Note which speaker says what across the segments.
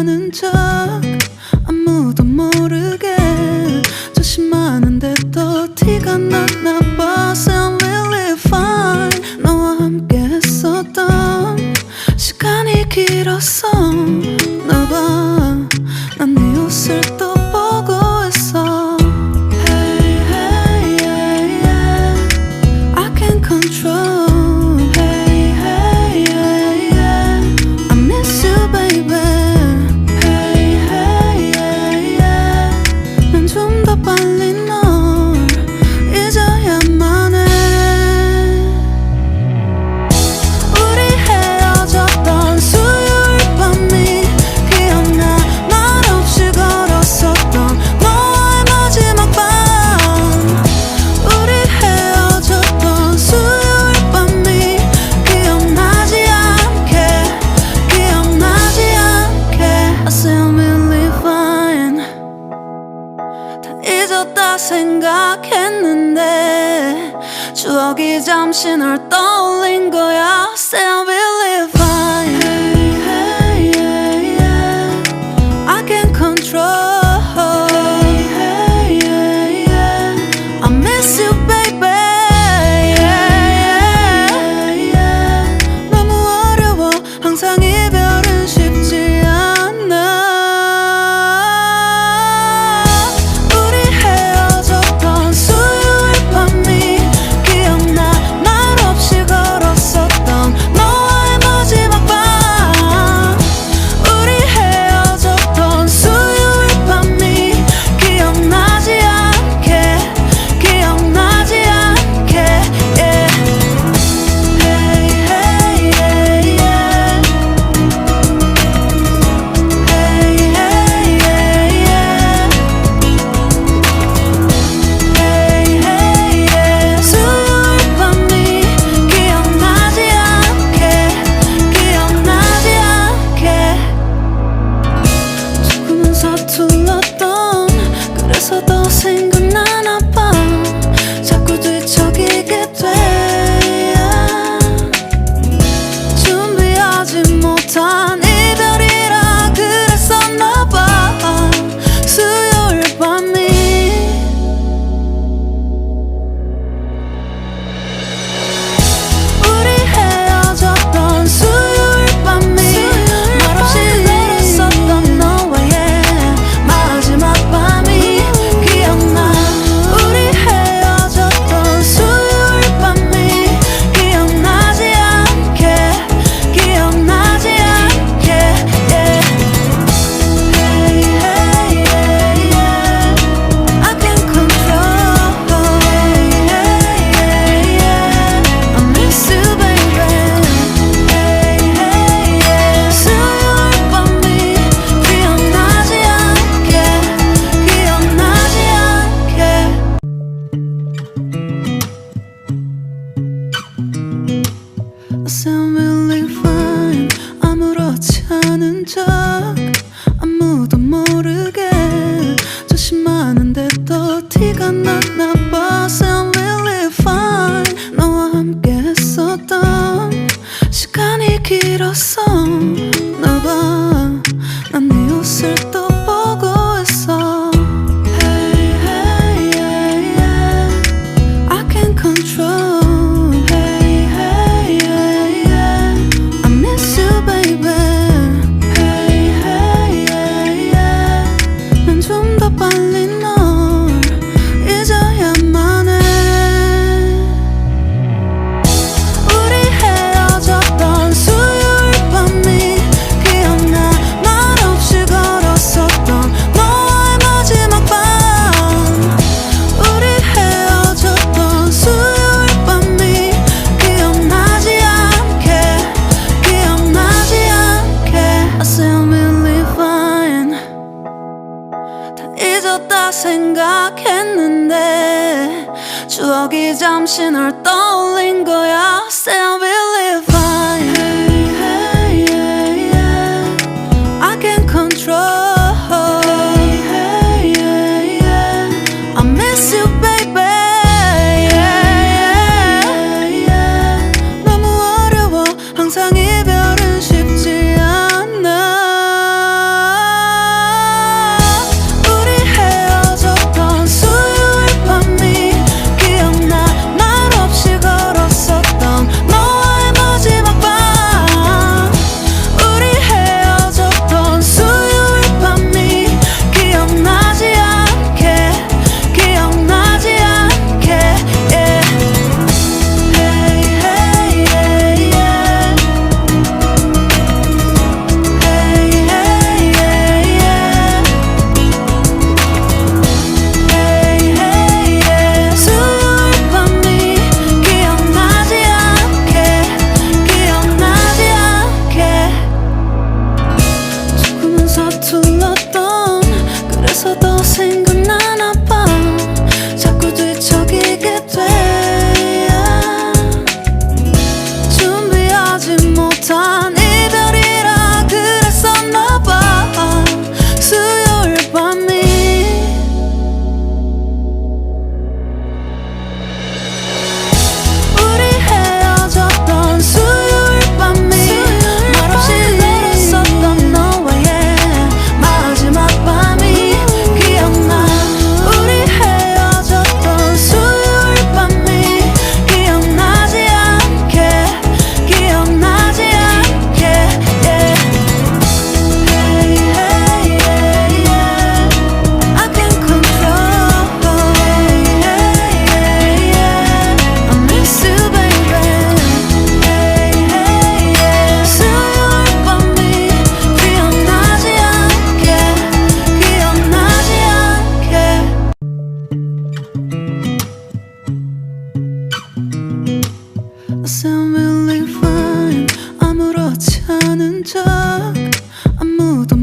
Speaker 1: 않은 척 아무도 모르게 조심하는데 또 티가 났나 봐. Say I'm really fine. 너와 함께 했었던 시간이 길었어. 너 봐, 난 네 옷을 또 보고 있어. Hey, hey, yeah, yeah. I can't control. Hey, hey, yeah, yeah. I miss you, baby. Hey, hey, yeah, yeah. 난 좀 더 빨리 널 잊어야만 해. 우리 헤어졌던 수요일 밤이 기억나. 말없이 걸었었던 너와의 마지막 밤. 우리 헤어졌던 수요일 밤이 기억나지 않게, 기억나지 않게. I say I'm really fine. 다 잊었다 생각했는데 추억이 잠시 널 떠올린 거야. Say I'm really fine. Hey, hey, yeah, yeah. I can't control. Hey, hey, yeah, yeah. I miss you, baby. Yeah, yeah, yeah. 너무 어려워. 항상 이별은 쉽지 않아. 우리 헤어졌던 수요일 밤이 기억나. 말없이 걸었었던 너와의 마지막 밤. 우리 헤어졌던 수요일 밤이 기억나지 않게, 기억나지 않게. Yeah. Hey, hey, yeah, yeah. Hey, hey, yeah, yeah. Hey, hey, yeah. 수요일 밤이 기억나지 않게, 기억나지 않게. 조금은 서툴렀던 그래서 더 생각나나 봐. 자꾸 뒤척이게 돼. 준비하지 못한 이별이라 그랬었나 봐. 수요일 밤이 우리 헤어졌던 수요일 밤이 말없이 걸었었던 너와의 마지막 밤이 기억나. 우리 헤어졌던 수요일 밤이 기억나지 않게, 기억나지 않게. Yeah. Hey, hey, yeah, yeah. I can't control. Hey, hey, yeah, yeah. I miss you, baby. Hey, hey, yeah. 수요일 밤이 기억나지 않게, 기억나지 않게. I say I'm really fine. 아무렇지 않은 척 아무도 모르게 조심하는데 또 티가 났나 봐. Say I'm really fine. 너와 함께 했었던 시간이 길었어. 너 봐, 난 네 옷을 또 보고 있어. Hey, hey, yeah, yeah. I can't control. Hey, hey, yeah, yeah. I miss you, baby. Hey, hey, yeah, yeah. 난 좀 더 빨리 널 잊어야만 해. 우리 헤어졌던 수요일 밤이 기억나. 말없이 걸었었던 너와의 마지막 밤. 우리 헤어졌던 수요일 밤이 기억나지 않게, 기억나지 않게. I say I'm really fine. 다 잊었다 생각했는데 추억이 잠시 널 떠올린 거야. Say I'm really fine. Hey, hey, yeah, yeah. I can't control. Hey, hey, yeah, yeah. I miss you, baby. Yeah, yeah, yeah. 너무 어려워. 항상 이별은 쉽지 않아.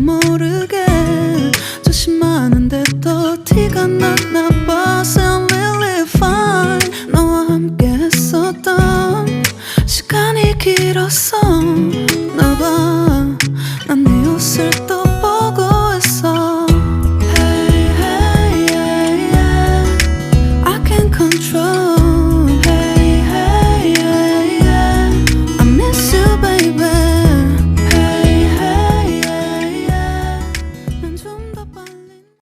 Speaker 1: 모르게 조심하는데 또 티가 나